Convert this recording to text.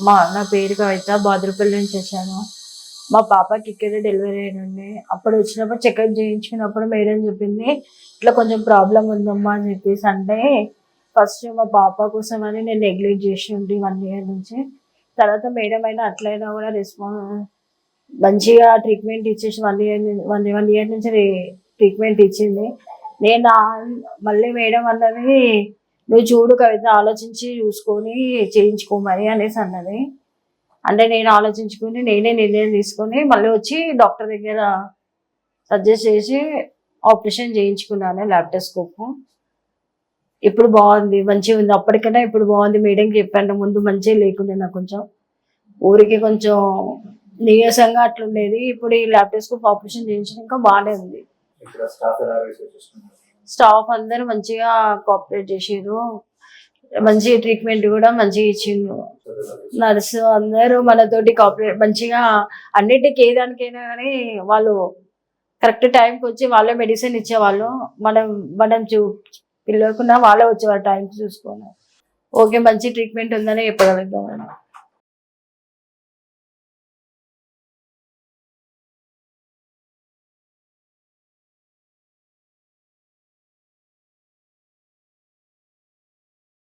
నా పేరు కవిత, బాద్రపల్లి నుంచి వచ్చాను. మా పాపకి ఇక్కడే డెలివరీ అయ్యింది. అప్పుడు వచ్చినప్పుడు చెకప్ చేయించుకున్నప్పుడు మేడం చెప్పింది, ఇట్లా కొంచెం ప్రాబ్లం ఉందమ్మా అని చెప్పేసి. అంటే ఫస్ట్ మా పాప కోసం అని నేను నెగ్లెక్ట్ చేసి ఉండి 1 ఇయర్ నుంచి. తర్వాత మేడం అయినా అట్లయినా కూడా మంచిగా ట్రీట్మెంట్ ఇచ్చేసి 1 ఇయర్ నుంచి ట్రీట్మెంట్ ఇచ్చింది. నేను మళ్ళీ మేడం అన్నది, నువ్వు చూడు కవిత, ఆలోచించి చూసుకొని చేయించుకోమని అనేసి అన్నది. అంటే నేను ఆలోచించుకొని నేనే నిర్ణయం తీసుకొని మళ్ళీ వచ్చి డాక్టర్ దగ్గర సజెస్ట్ చేసి ఆపరేషన్ చేయించుకున్నాను, ల్యాప్టాస్కోప్. ఇప్పుడు బాగుంది, మంచిగా ఉంది. అప్పటికన్నా ఇప్పుడు బాగుంది. మేడంకి చెప్పాను, ముందు మంచిగా లేకుండే, నాకు కొంచెం ఊరికి కొంచెం నీరసంగా అట్లుండేది. ఇప్పుడు ఈ ల్యాప్టాస్కోప్ ఆపరేషన్ చేయించినాక బాగానే ఉంది. స్టాఫ్ అందరూ మంచిగా కోఆపరేట్ చేసారు. మంచి ట్రీట్మెంట్ కూడా మంచిగా ఇచ్చిండ్రు. నర్సు అందరూ మనతోటి కోఆపరేట్ మంచిగా, అన్నిటికీ ఏ దానికైనా కానీ వాళ్ళు కరెక్ట్ టైంకి వచ్చి వాళ్ళే మెడిసిన్ ఇచ్చేవాళ్ళు. మనం పిల్లకున్నా వాళ్ళే వచ్చేవాళ్ళు టైంకి చూసుకొని. ఓకే, మంచి ట్రీట్మెంట్ ఉందని చెప్పగలుగుతాం.